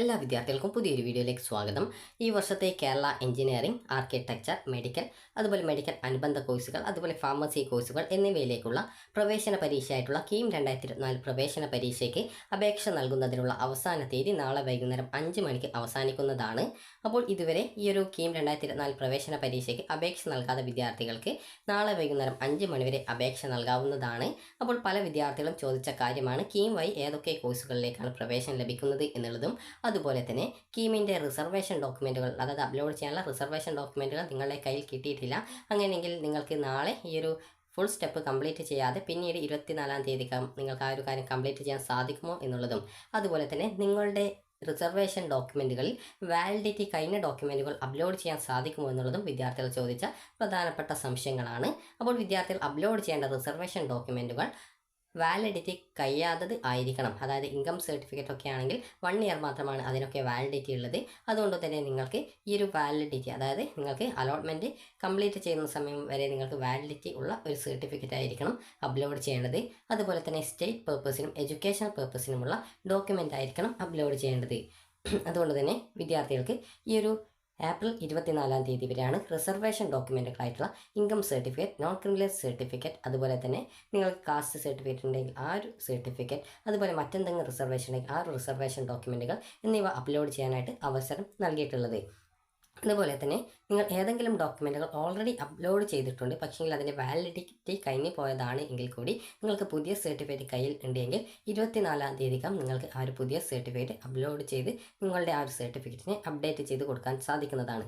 എല്ലാ വിദ്യാർത്ഥികൾക്കും പുതിയൊരു വീഡിയോയിലേക്ക് സ്വാഗതം. ഈ വർഷത്തെ കേരള എഞ്ചിനീയറിംഗ്, ആർക്കിടെക്ചർ, മെഡിക്കൽ, അതുപോലെ മെഡിക്കൽ അനുബന്ധ കോഴ്സുകൾ, അതുപോലെ ഫാർമസി കോഴ്സുകൾ എന്നിവയിലേക്കുള്ള പ്രവേശന പരീക്ഷയായിട്ടുള്ള കീം 2024 പ്രവേശന പരീക്ഷയ്ക്ക് അപേക്ഷ നൽകുന്നതിനുള്ള അവസാന തീയതി നാളെ വൈകുന്നേരം 5 മണിക്ക് അവസാനിക്കുന്നതാണ്. അപ്പോൾ ഇതുവരെ ഈ ഒരു കീം 2024 പ്രവേശന പരീക്ഷയ്ക്ക് അപേക്ഷ നൽകാത്ത വിദ്യാർത്ഥികൾക്ക് നാളെ വൈകുന്നേരം 5 മണിവരെ അപേക്ഷ നൽകാവുന്നതാണ്. അപ്പോൾ പല വിദ്യാർത്ഥികളും ചോദിച്ച കാര്യമാണ് കീം വഴി ഏതൊക്കെ കോഴ്സുകളിലേക്കാണ് പ്രവേശനം ലഭിക്കുന്നത് എന്നുള്ളതും അതുപോലെ തന്നെ കീമിൻ്റെ റിസർവേഷൻ ഡോക്യുമെൻറ്റുകൾ, അതായത് അപ്ലോഡ് ചെയ്യാനുള്ള റിസർവേഷൻ ഡോക്യുമെൻറ്റുകൾ നിങ്ങളുടെ കയ്യിൽ കിട്ടിയിട്ടില്ല. അങ്ങനെയെങ്കിൽ നിങ്ങൾക്ക് നാളെ ഈ ഒരു ഫുൾ സ്റ്റെപ്പ് കംപ്ലീറ്റ് ചെയ്യാതെ പിന്നീട് 24-ാം തീയതിക്ക് നിങ്ങൾക്ക് ആ ഒരു കാര്യം കംപ്ലീറ്റ് ചെയ്യാൻ സാധിക്കുമോ എന്നുള്ളതും, അതുപോലെ തന്നെ നിങ്ങളുടെ റിസർവേഷൻ ഡോക്യുമെൻറ്റുകളിൽ വാലിഡിറ്റി കഴിഞ്ഞ ഡോക്യുമെൻറ്റുകൾ അപ്ലോഡ് ചെയ്യാൻ സാധിക്കുമോ എന്നുള്ളതും വിദ്യാർത്ഥികൾ ചോദിച്ച പ്രധാനപ്പെട്ട സംശയങ്ങളാണ്. അപ്പോൾ വിദ്യാർത്ഥികൾ അപ്ലോഡ് ചെയ്യേണ്ട റിസർവേഷൻ ഡോക്യുമെൻറ്റുകൾ വാലിഡിറ്റി കഴിയാത്തത് ആയിരിക്കണം. അതായത് ഇൻകം സർട്ടിഫിക്കറ്റ് ഒക്കെ ആണെങ്കിൽ 1 ഇയർ മാത്രമാണ് അതിനൊക്കെ വാലിഡിറ്റി ഉള്ളത്. അതുകൊണ്ട് തന്നെ നിങ്ങൾക്ക് ഈ ഒരു വാലിഡിറ്റി, അതായത് നിങ്ങൾക്ക് അലോട്ട്മെൻറ്റ് കംപ്ലീറ്റ് ചെയ്യുന്ന സമയം വരെ നിങ്ങൾക്ക് വാലിഡിറ്റി ഉള്ള ഒരു സർട്ടിഫിക്കറ്റ് ആയിരിക്കണം അപ്ലോഡ് ചെയ്യേണ്ടത്. അതുപോലെ തന്നെ സ്റ്റേറ്റ് പർപ്പസിനും എഡ്യൂക്കേഷണൽ പർപ്പസിനുമുള്ള ഡോക്യുമെൻ്റ് ആയിരിക്കണം അപ്ലോഡ് ചെയ്യേണ്ടത്. അതുകൊണ്ട് തന്നെ വിദ്യാർത്ഥികൾക്ക് ഈ ഒരു ഏപ്രിൽ 24-ാം തീയതി വരെയാണ് റിസർവേഷൻ ഡോക്യുമെൻറ്റുകളായിട്ടുള്ള income certificate, non criminal certificate, അതുപോലെ തന്നെ നിങ്ങൾക്ക് കാസ്റ്റ് സർട്ടിഫിക്കറ്റ് ഉണ്ടെങ്കിൽ ആ ഒരു സർട്ടിഫിക്കറ്റ്, അതുപോലെ മറ്റെന്തെങ്കിലും റിസർവേഷൻ ഉണ്ടെങ്കിൽ ആ ഒരു റിസർവേഷൻ ഡോക്യുമെൻറ്റുകൾ എന്നിവ അപ്ലോഡ് ചെയ്യാനായിട്ട് അവസരം നൽകിയിട്ടുള്ളത്. അതുപോലെ തന്നെ നിങ്ങൾ ഏതെങ്കിലും ഡോക്യുമെൻറ്റുകൾ ഓൾറെഡി അപ്ലോഡ് ചെയ്തിട്ടുണ്ട്, പക്ഷേങ്കിൽ അതിൻ്റെ വാലിഡിറ്റി കഴിഞ്ഞു പോയതാണ് എങ്കിൽ കൂടി നിങ്ങൾക്ക് പുതിയ സർട്ടിഫിക്കറ്റ് കയ്യിൽ ഉണ്ടെങ്കിൽ 24-ാം തീയതിക്കകം നിങ്ങൾക്ക് ആ ഒരു പുതിയ സർട്ടിഫിക്കറ്റ് അപ്ലോഡ് ചെയ്ത് നിങ്ങളുടെ ആ ഒരു സർട്ടിഫിക്കറ്റിനെ അപ്ഡേറ്റ് ചെയ്ത് കൊടുക്കാൻ സാധിക്കുന്നതാണ്.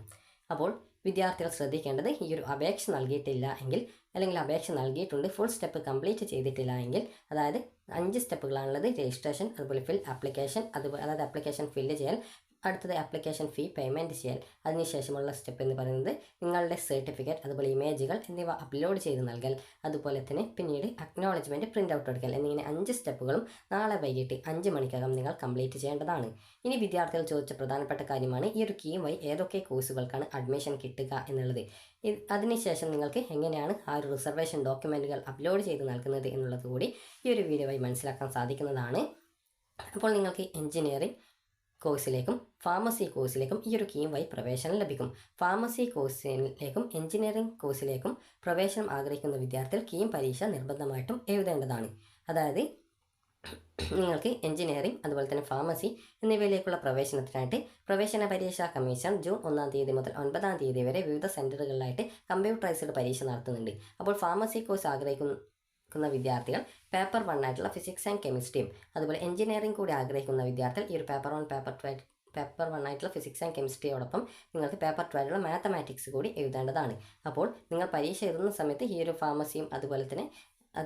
അപ്പോൾ വിദ്യാർത്ഥികൾ ശ്രദ്ധിക്കേണ്ടത്, ഈ ഒരു അപേക്ഷ നൽകിയിട്ടില്ല എങ്കിൽ, അല്ലെങ്കിൽ അപേക്ഷ നൽകിയിട്ടുണ്ട് ഫുൾ സ്റ്റെപ്പ് കംപ്ലീറ്റ് ചെയ്തിട്ടില്ല എങ്കിൽ, അതായത് 5 സ്റ്റെപ്പുകളാണുള്ളത്: രജിസ്ട്രേഷൻ, അതുപോലെ ഫിൽ ആപ്ലിക്കേഷൻ, അതുപോലെ അതായത് ആപ്ലിക്കേഷൻ ഫില്ല് ചെയ്യാൻ, അടുത്തത് ആപ്ലിക്കേഷൻ ഫീ പേയ്മെൻറ്റ് ചെയ്യാൻ, അതിനുശേഷമുള്ള സ്റ്റെപ്പ് എന്ന് പറയുന്നത് നിങ്ങളുടെ സർട്ടിഫിക്കറ്റ്, അതുപോലെ ഇമേജുകൾ എന്നിവ അപ്ലോഡ് ചെയ്ത് നൽകൽ, അതുപോലെ തന്നെ പിന്നീട് അക്നോളജ്മെൻറ്റ് പ്രിൻ്റ് ഔട്ട് എടുക്കൽ എന്നിങ്ങനെ 5 സ്റ്റെപ്പുകളും നാളെ വൈകിട്ട് 5 മണിക്കകം നിങ്ങൾ കംപ്ലീറ്റ് ചെയ്യേണ്ടതാണ്. ഇനി വിദ്യാർത്ഥികൾ ചോദിച്ച പ്രധാനപ്പെട്ട കാര്യമാണ് ഈ ഒരു കീം വഴി ഏതൊക്കെ കോഴ്സുകൾക്കാണ് അഡ്മിഷൻ കിട്ടുക എന്നുള്ളത്. അതിനുശേഷം നിങ്ങൾക്ക് എങ്ങനെയാണ് ആ ഒരു റിസർവേഷൻ ഡോക്യുമെൻറ്റുകൾ അപ്ലോഡ് ചെയ്ത് നൽകുന്നത് എന്നുള്ളത് കൂടി ഈ ഒരു വീഡിയോ വഴി മനസ്സിലാക്കാൻ സാധിക്കുന്നതാണ്. അപ്പോൾ നിങ്ങൾക്ക് എഞ്ചിനീയറിംഗ് കോഴ്സിലേക്കും ഫാർമസി കോഴ്സിലേക്കും ഈ ഒരു കീം വഴി പ്രവേശനം ലഭിക്കും. ഫാർമസി കോഴ്സിലേക്കും എഞ്ചിനീയറിംഗ് കോഴ്സിലേക്കും പ്രവേശനം ആഗ്രഹിക്കുന്ന വിദ്യാർത്ഥികൾ കീം പരീക്ഷ നിർബന്ധമായിട്ടും എഴുതേണ്ടതാണ്. അതായത് നിങ്ങൾക്ക് എഞ്ചിനീയറിംഗ്, അതുപോലെ തന്നെ ഫാർമസി എന്നിവയിലേക്കുള്ള പ്രവേശനത്തിനായിട്ട് പ്രവേശന പരീക്ഷാ കമ്മീഷൻ ജൂൺ 1-ാം തീയതി മുതൽ 9-ാം തീയതി വരെ വിവിധ സെൻറ്ററുകളിലായിട്ട് കമ്പ്യൂട്ടറൈസ്ഡ് പരീക്ഷ നടത്തുന്നുണ്ട്. അപ്പോൾ ഫാർമസി കോഴ്സ് ആഗ്രഹിക്കുന്ന വിദ്യാർത്ഥികൾ പേപ്പർ 1 ആയിട്ടുള്ള ഫിസിക്സ് ആൻഡ് കെമിസ്ട്രിയും, അതുപോലെ എഞ്ചിനീയറിംഗ് കൂടി ആഗ്രഹിക്കുന്ന വിദ്യാർത്ഥികൾ ഈ ഒരു പേപ്പർ 1 ആയിട്ടുള്ള ഫിസിക്സ് ആൻഡ് കെമിസ്ട്രിയോടൊപ്പം നിങ്ങൾക്ക് പേപ്പർ 2 ആയിട്ടുള്ള മാത്തമാറ്റിക്സ് കൂടി എഴുതേണ്ടതാണ്. അപ്പോൾ നിങ്ങൾ പരീക്ഷ എഴുതുന്ന സമയത്ത് ഈ ഒരു ഫാർമസിയും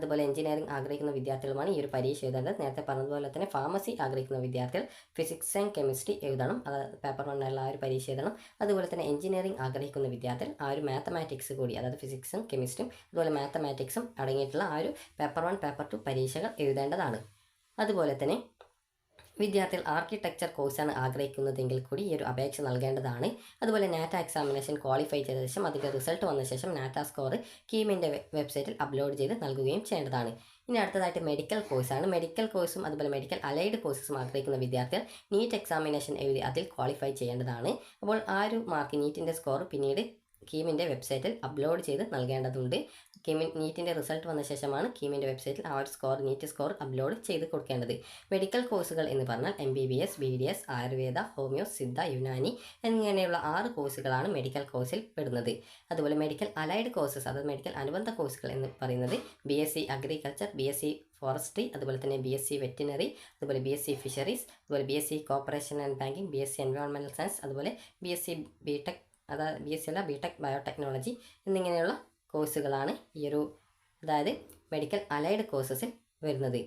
അതുപോലെ എഞ്ചിനീയറിംഗ് ആഗ്രഹിക്കുന്ന വിദ്യാർത്ഥികളുമാണ് ഈ ഒരു പരീക്ഷ എഴുതേണ്ടത്. നേരത്തെ പറഞ്ഞതുപോലെ തന്നെ ഫാർമസി ആഗ്രഹിക്കുന്ന വിദ്യാർത്ഥികൾ ഫിസിക്സ് ആൻഡ് കെമിസ്ട്രി എഴുതണം, അതായത് പേപ്പർ 1 ആയിട്ടുള്ള ആ ഒരു പരീക്ഷ എഴുതണം. അതുപോലെ തന്നെ എഞ്ചിനീയറിംഗ് ആഗ്രഹിക്കുന്ന വിദ്യാർത്ഥികൾ ആ ഒരു മാത്തമാറ്റിക്സ് കൂടി, അതായത് ഫിസിക്സും കെമിസ്ട്രിയും അതുപോലെ മാത്തമാറ്റിക്സും അടങ്ങിയിട്ടുള്ള ആ ഒരു പേപ്പർ 1 പേപ്പർ 2 പരീക്ഷകൾ എഴുതേണ്ടതാണ്. അതുപോലെ തന്നെ വിദ്യാർത്ഥികൾ ആർക്കിടെക്ചർ കോഴ്സാണ് ആഗ്രഹിക്കുന്നതെങ്കിൽ കൂടി ഈ ഒരു അപേക്ഷ നൽകേണ്ടതാണ്. അതുപോലെ നാറ്റ എക്സാമിനേഷൻ ക്വാളിഫൈ ചെയ്ത ശേഷം അതിൻ്റെ റിസൾട്ട് വന്ന ശേഷം നാറ്റ സ്കോർ കീമിൻ്റെ വെബ്സൈറ്റിൽ അപ്ലോഡ് ചെയ്ത് നൽകുകയും ചെയ്യേണ്ടതാണ്. ഇനി അടുത്തതായിട്ട് മെഡിക്കൽ കോഴ്സാണ്. മെഡിക്കൽ കോഴ്സും അതുപോലെ മെഡിക്കൽ അലൈഡ് കോഴ്സസും ആഗ്രഹിക്കുന്ന വിദ്യാർത്ഥികൾ നീറ്റ് എക്സാമിനേഷൻ എഴുതി അതിൽ ക്വാളിഫൈ ചെയ്യേണ്ടതാണ്. അപ്പോൾ ആ ഒരു മാർക്ക്, നീറ്റിൻ്റെ സ്കോർ പിന്നീട് കീമിൻ്റെ വെബ്സൈറ്റിൽ അപ്ലോഡ് ചെയ്ത് നൽകേണ്ടതുണ്ട്. നീറ്റിൻ്റെ റിസൾട്ട് വന്ന ശേഷമാണ് കീമിൻ്റെ വെബ്സൈറ്റിൽ ആ ഒരു സ്കോർ, നീറ്റ് സ്കോർ അപ്ലോഡ് ചെയ്ത് കൊടുക്കേണ്ടത്. മെഡിക്കൽ കോഴ്സുകൾ എന്ന് പറഞ്ഞാൽ MBBS, BDS, Ayurveda, homeo, Siddha, Unani എന്നിങ്ങനെയുള്ള 6 കോഴ്സുകളാണ് മെഡിക്കൽ കോഴ്സിൽ പെടുന്നത്. അതുപോലെ മെഡിക്കൽ അലൈഡ് കോഴ്സസ്, അതായത് മെഡിക്കൽ അനുബന്ധ കോഴ്സുകൾ എന്ന് പറയുന്നത് BSc അഗ്രികൾച്ചർ, BSc ഫോറസ്ട്രി, അതുപോലെ തന്നെ BSc വെറ്റിനറി, അതുപോലെ BSc ഫിഷറീസ്, അതുപോലെ BSc corporation and banking, BSc environmental science, അതുപോലെ BSc BTech, അതായത് BSc അല്ല BTech ബയോടെക്നോളജി എന്നിങ്ങനെയുള്ള കോഴ്സുകളാണ് ഈ ഒരു, അതായത് മെഡിക്കൽ അലൈഡ് കോഴ്സസിൽ വരുന്നത്.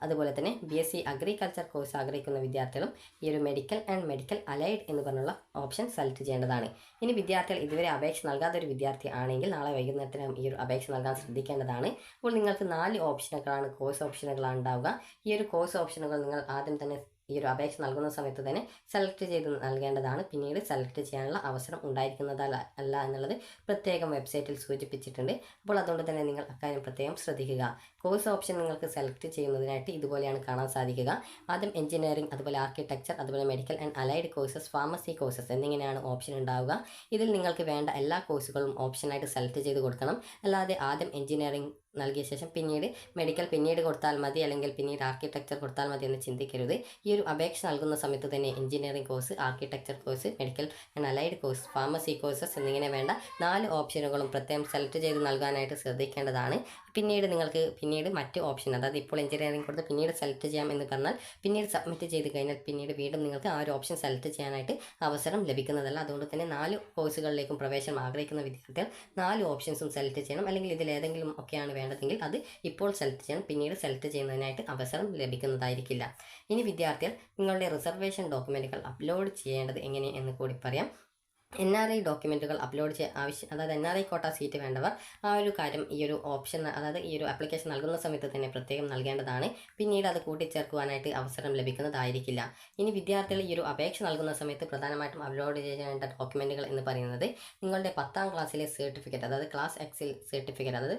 അതുപോലെ തന്നെ BSc അഗ്രികൾച്ചർ കോഴ്സ് ആഗ്രഹിക്കുന്ന വിദ്യാർത്ഥികളും ഈ ഒരു മെഡിക്കൽ ആൻഡ് മെഡിക്കൽ അലൈഡ് എന്ന് പറഞ്ഞുള്ള ഓപ്ഷൻ സെലക്ട് ചെയ്യേണ്ടതാണ്. ഇനി വിദ്യാർത്ഥികൾ ഇതുവരെ അപേക്ഷ നൽകാത്ത ഒരു വിദ്യാർത്ഥി ആണെങ്കിൽ നാളെ വൈകുന്നേരത്തിനും ഈ ഒരു അപേക്ഷ നൽകാൻ ശ്രദ്ധിക്കേണ്ടതാണ്. അപ്പോൾ നിങ്ങൾക്ക് 4 ഓപ്ഷനുകളാണ്, കോഴ്സ് ഓപ്ഷനുകളാണ് ഉണ്ടാവുക. ഈ ഒരു കോഴ്സ് ഓപ്ഷനുകൾ നിങ്ങൾ ആദ്യം തന്നെ ഈ ഒരു അപേക്ഷ നൽകുന്ന സമയത്ത് തന്നെ സെലക്ട് ചെയ്ത് നൽകേണ്ടതാണ്. പിന്നീട് സെലക്ട് ചെയ്യാനുള്ള അവസരം ഉണ്ടായിരിക്കുന്നതല്ല എന്നുള്ളത് പ്രത്യേകം വെബ്സൈറ്റിൽ സൂചിപ്പിച്ചിട്ടുണ്ട്. അപ്പോൾ അതുകൊണ്ട് തന്നെ നിങ്ങൾ അക്കാര്യം പ്രത്യേകം ശ്രദ്ധിക്കുക. കോഴ്സ് ഓപ്ഷൻ നിങ്ങൾക്ക് സെലക്ട് ചെയ്യുന്നതിനായിട്ട് ഇതുപോലെയാണ് കാണാൻ സാധിക്കുക. ആദ്യം എഞ്ചിനീയറിംഗ്, അതുപോലെ ആർക്കിടെക്ചർ, അതുപോലെ medical and allied courses, pharmacy courses എന്നിങ്ങനെയാണ് ഓപ്ഷൻ ഉണ്ടാവുക. ഇതിൽ നിങ്ങൾക്ക് വേണ്ട എല്ലാ കോഴ്സുകളും ഓപ്ഷനായിട്ട് സെലക്ട് ചെയ്ത് കൊടുക്കണം. അല്ലാതെ ആദ്യം എഞ്ചിനീയറിംഗ് നൽകിയ ശേഷം പിന്നീട് മെഡിക്കൽ പിന്നീട് കൊടുത്താൽ മതി, അല്ലെങ്കിൽ പിന്നീട് ആർക്കിടെക്ചർ കൊടുത്താൽ മതി എന്ന് ചിന്തിക്കരുത്. ഈ ഒരു അപേക്ഷ നൽകുന്ന സമയത്ത് തന്നെ engineering course, architecture course, medical and allied course, pharmacy courses എന്നിങ്ങനെ വേണ്ട 4 ഓപ്ഷനുകളും പ്രത്യേകം സെലക്ട് ചെയ്ത് നൽകാനായിട്ട് ശ്രദ്ധിക്കേണ്ടതാണ്. പിന്നീട് നിങ്ങൾക്ക് മറ്റ് ഓപ്ഷൻ, അതായത് ഇപ്പോൾ എഞ്ചിനീയറിംഗ് കൊടുത്ത് പിന്നീട് സെലക്ട് ചെയ്യാം എന്ന് പറഞ്ഞാൽ പിന്നീട് സബ്മിറ്റ് ചെയ്ത് കഴിഞ്ഞാൽ പിന്നീട് വീണ്ടും നിങ്ങൾക്ക് ആ ഒരു ഓപ്ഷൻ സെലക്ട് ചെയ്യാനായിട്ട് അവസരം ലഭിക്കുന്നതല്ല. അതുകൊണ്ട് തന്നെ 4 കോഴ്സുകളിലേക്കും പ്രവേശനം ആഗ്രഹിക്കുന്ന വിദ്യാർത്ഥികൾ 4 ഓപ്ഷൻസും സെലക്ട് ചെയ്യണം. അല്ലെങ്കിൽ ഇതിലേതെങ്കിലും ഒക്കെയാണ് വേണ്ടതെങ്കിൽ അത് ഇപ്പോൾ സെലക്ട് ചെയ്യണം. പിന്നീട് സെലക്ട് ചെയ്യുന്നതിനായിട്ട് അവസരം ലഭിക്കുന്നതായിരിക്കില്ല. ഇനി വിദ്യാർത്ഥികൾ നിങ്ങളുടെ റിസർവേഷൻ ഡോക്യുമെൻറ്റുകൾ അപ്ലോഡ് ചെയ്യേണ്ടത് എങ്ങനെ എന്ന് കൂടി പറയാം. NRI ഡോക്യുമെൻറ്റുകൾ അപ്ലോഡ് അതായത് NRI കോട്ട സീറ്റ് വേണ്ടവർ ആ ഒരു കാര്യം ഈ ഒരു ഓപ്ഷൻ, അതായത് ഈ ഒരു ആപ്ലിക്കേഷൻ നൽകുന്ന സമയത്ത് തന്നെ പ്രത്യേകം നൽകേണ്ടതാണ്. പിന്നീട് അത് കൂട്ടിച്ചേർക്കുവാനായിട്ട് അവസരം ലഭിക്കുന്നതായിരിക്കില്ല. ഇനി വിദ്യാർത്ഥികൾ ഈ ഒരു അപേക്ഷ നൽകുന്ന സമയത്ത് പ്രധാനമായിട്ടും അപ്ലോഡ് ചെയ്യേണ്ട ഡോക്യുമെൻറ്റുകൾ എന്ന് പറയുന്നത് നിങ്ങളുടെ 10ാം ക്ലാസ്സിലെ സർട്ടിഫിക്കറ്റ്, അതായത് ക്ലാസ് എക്സിൽ സർട്ടിഫിക്കറ്റ്, അതായത്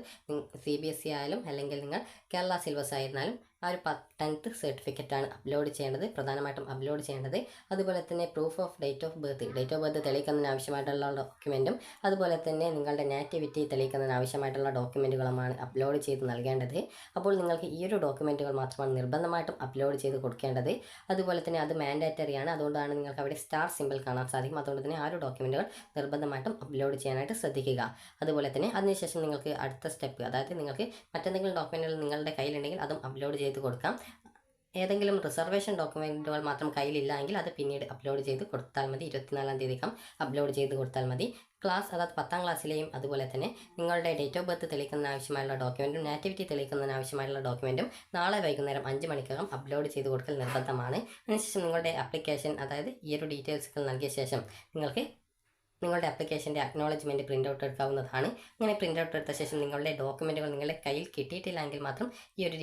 CBSE ആയാലും അല്ലെങ്കിൽ നിങ്ങൾ കേരള സിലബസ് ആയിരുന്നാലും ആ ഒരു 10th സർട്ടിഫിക്കറ്റാണ് അപ്ലോഡ് ചെയ്യേണ്ടത്, പ്രധാനമായിട്ടും അപ്ലോഡ് ചെയ്യേണ്ടത്. അതുപോലെ തന്നെ proof of date of birth തെളിയിക്കുന്നതിന് ആവശ്യമായിട്ടുള്ള ഡോക്യുമെൻറ്റും, അതുപോലെ തന്നെ നിങ്ങളുടെ നാറ്റിവിറ്റി തെളിയിക്കുന്നതിന് ആവശ്യമായിട്ടുള്ള ഡോക്യുമെൻറ്റുകളുമാണ് അപ്ലോഡ് ചെയ്ത് നൽകേണ്ടത്. അപ്പോൾ നിങ്ങൾക്ക് ഈ ഒരു ഡോക്യുമെൻറ്റുകൾ മാത്രമാണ് നിർബന്ധമായിട്ടും അപ്ലോഡ് ചെയ്ത് കൊടുക്കേണ്ടത്. അതുപോലെ തന്നെ അത് മാൻഡേറ്ററി ആണ്, അതുകൊണ്ടാണ് നിങ്ങൾക്ക് അവിടെ സ്റ്റാർ സിമ്പിൾ കാണാൻ സാധിക്കും. അതുകൊണ്ട് തന്നെ ആ ഒരു ഡോക്യുമെൻറ്റുകൾ നിർബന്ധമായിട്ടും അപ്ലോഡ് ചെയ്യാനായിട്ട് ശ്രദ്ധിക്കുക. അതുപോലെ തന്നെ അതിനുശേഷം നിങ്ങൾക്ക് അടുത്ത സ്റ്റെപ്പ്, അതായത് നിങ്ങൾക്ക് മറ്റെന്തെങ്കിലും ഡോക്യുമെൻറ്റുകൾ നിങ്ങളുടെ കയ്യിലുണ്ടെങ്കിൽ അതും അപ്ലോഡ് ചെയ്ത് കൊടുക്കാം. ഏതെങ്കിലും റിസർവേഷൻ ഡോക്യുമെൻറ്റുകൾ മാത്രം കയ്യിലില്ല എങ്കിൽ അത് പിന്നീട് അപ്ലോഡ് ചെയ്ത് കൊടുത്താൽ മതി. 24-ാം തീയതിക്കകം അപ്ലോഡ് ചെയ്ത് കൊടുത്താൽ മതി. ക്ലാസ്, അതായത് 10ാം ക്ലാസ്സിലെയും അതുപോലെ തന്നെ നിങ്ങളുടെ ഡേറ്റ് ഓഫ് ബർത്ത് തെളിയിക്കുന്നതിന് ആവശ്യമായുള്ള ഡോക്യുമെൻറ്റും നാറ്റിവിറ്റി തെളിയിക്കുന്നതിന് ആവശ്യമായുള്ള ഡോക്യുമെൻറ്റും നാളെ വൈകുന്നേരം 5 മണിക്കകം അപ്ലോഡ് ചെയ്ത് കൊടുക്കൽ നിർബന്ധമാണ്. അതിനുശേഷം നിങ്ങളുടെ ആപ്ലിക്കേഷൻ, അതായത് ഈ ഒരു ഡീറ്റെയിൽസുകൾ നൽകിയ ശേഷം നിങ്ങൾക്ക് നിങ്ങളുടെ ആപ്ലിക്കേഷൻ്റെ അക്നോളജ്മെൻറ്റ് പ്രിൻ്റ് ഔട്ട് എടുക്കാവുന്നതാണ്. അങ്ങനെ പ്രിൻ്റ് ഔട്ട് എടുത്ത ശേഷം നിങ്ങളുടെ ഡോക്യുമെൻറ്റുകൾ നിങ്ങളുടെ കയ്യിൽ കിട്ടിയിട്ടില്ലെങ്കിൽ മാത്രം ഈ ഒരു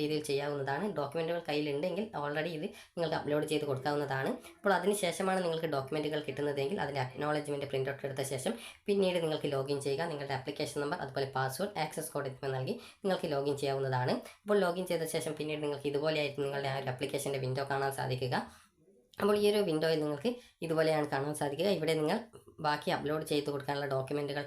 രീതിയിൽ ചെയ്യാവുന്നതാണ്. ഡോക്യുമെൻറ്റുകൾ കയ്യിലുണ്ടെങ്കിൽ ഓൾറെഡി ഇത് നിങ്ങൾക്ക് അപ്ലോഡ് ചെയ്ത് കൊടുക്കാവുന്നതാണ്. അപ്പോൾ അതിനുശേഷമാണ് നിങ്ങൾക്ക് ഡോക്യുമെൻറ്റുകൾ കിട്ടുന്നതെങ്കിൽ അതിൻ്റെ അക്നോളജ്മെൻറ്റ് പ്രിൻ്റ് ഔട്ട് എടുത്ത ശേഷം പിന്നീട് നിങ്ങൾക്ക് ലോഗിൻ ചെയ്യുക. നിങ്ങളുടെ ആപ്ലിക്കേഷൻ നമ്പർ, അതുപോലെ പാസ്വേഡ്, ആക്സസ് കോഡ് എന്നിവ നൽകി നിങ്ങൾക്ക് ലോഗിൻ ചെയ്യാവുന്നതാണ്. അപ്പോൾ ലോഗിൻ ചെയ്ത ശേഷം പിന്നീട് നിങ്ങൾക്ക് ഇതുപോലെയായിരിക്കും നിങ്ങളുടെ ആ ഒരു ആപ്ലിക്കേഷൻ്റെ വിൻഡോ കാണാൻ സാധിക്കുക. അപ്പോൾ ഈ ഒരു വിൻഡോയിൽ നിങ്ങൾക്ക് ഇതുപോലെയാണ് കാണാൻ സാധിക്കുക. ഇവിടെ നിങ്ങൾ ബാക്കി അപ്ലോഡ് ചെയ്ത് കൊടുക്കാനുള്ള ഡോക്യുമെൻറ്റുകൾ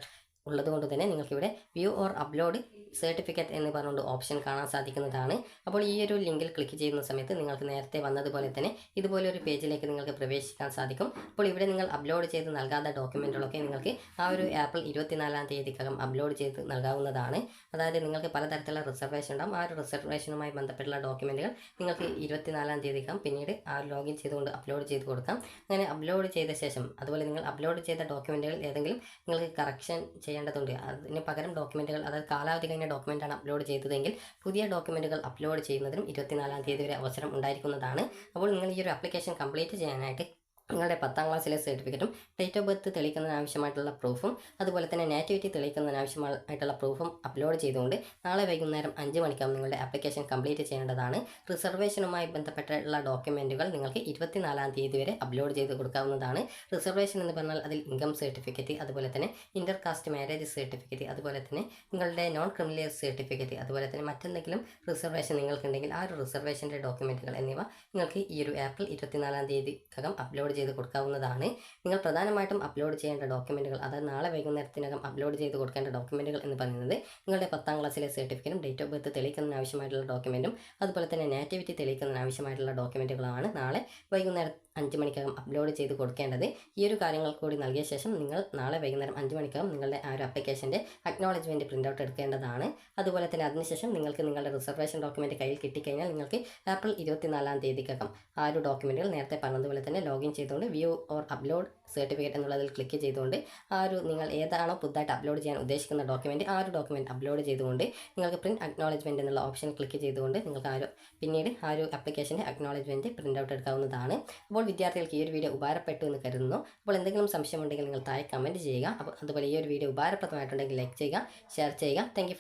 ഉള്ളതുകൊണ്ട് തന്നെ നിങ്ങൾക്കിവിടെ വ്യൂ ഓർ അപ്ലോഡ് സർട്ടിഫിക്കറ്റ് എന്ന് പറഞ്ഞുകൊണ്ട് ഓപ്ഷൻ കാണാൻ സാധിക്കുന്നതാണ്. അപ്പോൾ ഈ ഒരു ലിങ്കിൽ ക്ലിക്ക് ചെയ്യുന്ന സമയത്ത് നിങ്ങൾക്ക് നേരത്തെ വന്നതുപോലെ തന്നെ ഇതുപോലൊരു പേജിലേക്ക് നിങ്ങൾക്ക് പ്രവേശിക്കാൻ സാധിക്കും. അപ്പോൾ ഇവിടെ നിങ്ങൾ അപ്ലോഡ് ചെയ്ത് നൽകാത്ത ഡോക്യുമെൻറ്റുകളൊക്കെ നിങ്ങൾക്ക് ആ ഒരു ഏപ്രിൽ 24-ാം തീയതിക്കകം അപ്ലോഡ് ചെയ്ത് നൽകാവുന്നതാണ്. അതായത് നിങ്ങൾക്ക് പലതരത്തിലുള്ള റിസർവേഷൻ ഉണ്ടാകും. ആ ഒരു റിസർവേഷനുമായി ബന്ധപ്പെട്ടുള്ള ഡോക്യുമെൻറ്റുകൾ നിങ്ങൾക്ക് 24-ാം തീയതിക്കകം പിന്നീട് ആ ലോഗിൻ ചെയ്തുകൊണ്ട് അപ്ലോഡ് ചെയ്ത് കൊടുക്കാം. അങ്ങനെ അപ്ലോഡ് ചെയ്ത ശേഷം, അതുപോലെ നിങ്ങൾ അപ്ലോഡ് ചെയ്ത ഡോക്യുമെൻറ്റുകൾ ഏതെങ്കിലും നിങ്ങൾക്ക് കറക്ഷൻ ചെയ്യേണ്ടതുണ്ട്. അതിന് പകരം ഡോക്യുമെൻറ്റുകൾ, അതായത് കാലാവധി കഴിഞ്ഞ ഡോക്യുമെൻ്റാണ് അപ്ലോഡ് ചെയ്തതെങ്കിൽ പുതിയ ഡോക്യുമെൻറ്റുകൾ അപ്ലോഡ് ചെയ്യുന്നതിനും 24-ാം തീയതി വരെ അവസരം ഉണ്ടായിരിക്കുന്നതാണ്. അപ്പോൾ നിങ്ങൾ ഈ ഒരു ആപ്ലിക്കേഷൻ കംപ്ലീറ്റ് ചെയ്യാനായിട്ട് നിങ്ങളുടെ 10ാം ക്ലാസ്സിലെ സർട്ടിഫിക്കറ്റും ഡേറ്റ് ഓഫ് ബർത്ത് തെളിയിക്കുന്നതിന് ആവശ്യമായിട്ടുള്ള പ്രൂഫും അതുപോലെ തന്നെ നാറ്റിവിറ്റി തെളിയിക്കുന്നതിന് ആവശ്യമായിട്ടുള്ള പ്രൂഫും അപ്ലോഡ് ചെയ്തുകൊണ്ട് നാളെ വൈകുന്നേരം 5 മണിക്കാവും നിങ്ങളുടെ ആപ്ലിക്കേഷൻ കംപ്ലീറ്റ് ചെയ്യേണ്ടതാണ്. റിസർവേഷനുമായി ബന്ധപ്പെട്ടുള്ള ഡോക്യുമെൻറ്റുകൾ നിങ്ങൾക്ക് 24-ാം തീയതി വരെ അപ്ലോഡ് ചെയ്ത് കൊടുക്കാവുന്നതാണ്. റിസർവേഷൻ എന്ന് പറഞ്ഞാൽ അതിൽ ഇൻകം സർട്ടിഫിക്കറ്റ്, അതുപോലെ തന്നെ ഇൻ്റർ കാസ്റ്റ് മാരേജ് സർട്ടിഫിക്കറ്റ്, അതുപോലെ തന്നെ നിങ്ങളുടെ നോൺ ക്രിമിനൽ സർട്ടിഫിക്കറ്റ്, അതുപോലെ തന്നെ മറ്റെന്തെങ്കിലും റിസർവേഷൻ നിങ്ങൾക്കുണ്ടെങ്കിൽ ആ ഒരു റിസർവേഷൻ്റെ ഡോക്യുമെൻറ്റുകൾ എന്നിവ നിങ്ങൾക്ക് ഈ ഒരു ഏപ്രിൽ 24-ാം തീയതിക്കകം അപ്ലോഡ് ചെയ്ത് കൊടുക്കാവുന്നതാണ്. നിങ്ങൾ പ്രധാനമായിട്ടും അപ്ലോഡ് ചെയ്യേണ്ട ഡോക്യുമെൻറ്റുകൾ, അതായത് നാളെ വൈകുന്നേരത്തിനകം അപ്ലോഡ് ചെയ്ത് കൊടുക്കേണ്ട ഡോക്യുമെൻറ്റുകൾ എന്ന് പറയുന്നത് നിങ്ങളുടെ 10ാം ക്ലാസ്സിലെ സർട്ടിഫിക്കറ്റും ഡേറ്റ് ഓഫ് ബർത്ത് തെളിയിക്കുന്നതിന് ആവശ്യമായിട്ടുള്ള ഡോക്യുമെൻറ്റും അതുപോലെ തന്നെ നാറ്റിവിറ്റി തെളിയിക്കുന്നതിന് ആവശ്യമായിട്ടുള്ള ഡോക്യുമെൻറ്റുകളാണ് നാളെ വൈകുന്നേരം 5 മണിക്കകം അപ്ലോഡ് ചെയ്ത് കൊടുക്കേണ്ടത്. ഈ ഒരു കാര്യങ്ങൾ കൂടി നൽകിയ ശേഷം നിങ്ങൾ നാളെ വൈകുന്നേരം 5 മണിക്കകം നിങ്ങളുടെ ആ ഒരു ആപ്ലിക്കേഷൻ്റെ അക്നോളജ്മെൻറ്റ് പ്രിൻ്റ് ഔട്ട് എടുക്കേണ്ടതാണ്. അതുപോലെ തന്നെ അതിനുശേഷം നിങ്ങൾക്ക് നിങ്ങളുടെ റിസർവേഷൻ ഡോക്യുമെൻറ്റ് കയ്യിൽ കിട്ടിക്കഴിഞ്ഞാൽ നിങ്ങൾക്ക് ഏപ്രിൽ 24-ാം തീയതിക്കകം ആ ഒരു ഡോക്യുമെൻറ്റുകൾ നേരത്തെ പറഞ്ഞതുപോലെ തന്നെ ലോഗിൻ ചെയ്തുകൊണ്ട് വ്യൂ ഓർ അപ്ലോഡ് സർട്ടിഫിക്കറ്റ് എന്നുള്ളതിൽ ക്ലിക്ക് ചെയ്തുകൊണ്ട് ആ ഒരു നിങ്ങൾ ഏതാണോ പുതുതായിട്ട് അപ്ലോഡ് ചെയ്യാൻ ഉദ്ദേശിക്കുന്ന ഡോക്യുമെൻറ്റ് ആ ഒരു ഡോക്യുമെൻറ്റ് അപ്ലോഡ് ചെയ്തുകൊണ്ട് നിങ്ങൾക്ക് പ്രിൻറ്റ് അക്നോളജ്മെൻറ്റ് എന്നുള്ള ഓപ്ഷൻ ക്ലിക്ക് ചെയ്തുകൊണ്ട് നിങ്ങൾക്ക് പിന്നീട് ആ ഒരു ആപ്ലിക്കേഷൻ്റെ അക്നോളജ്മെൻറ്റ് പ്രിൻ്റ് ഔട്ട് എടുക്കാവുന്നതാണ്. അപ്പോൾ വിദ്യാർത്ഥികൾക്ക് ഈ ഒരു വീഡിയോ ഉപകാരപ്പെട്ടു എന്ന് കരുതുന്നു. അപ്പോൾ എന്തെങ്കിലും സംശയമുണ്ടെങ്കിൽ നിങ്ങൾ താഴെ കമൻറ്റ് ചെയ്യുക. അപ്പോൾ അതുപോലെ ഈ ഒരു വീഡിയോ ഉപകാരപ്രദമായിട്ടുണ്ടെങ്കിൽ ലൈക്ക് ചെയ്യുക, ഷെയർ ചെയ്യുക. Thank you.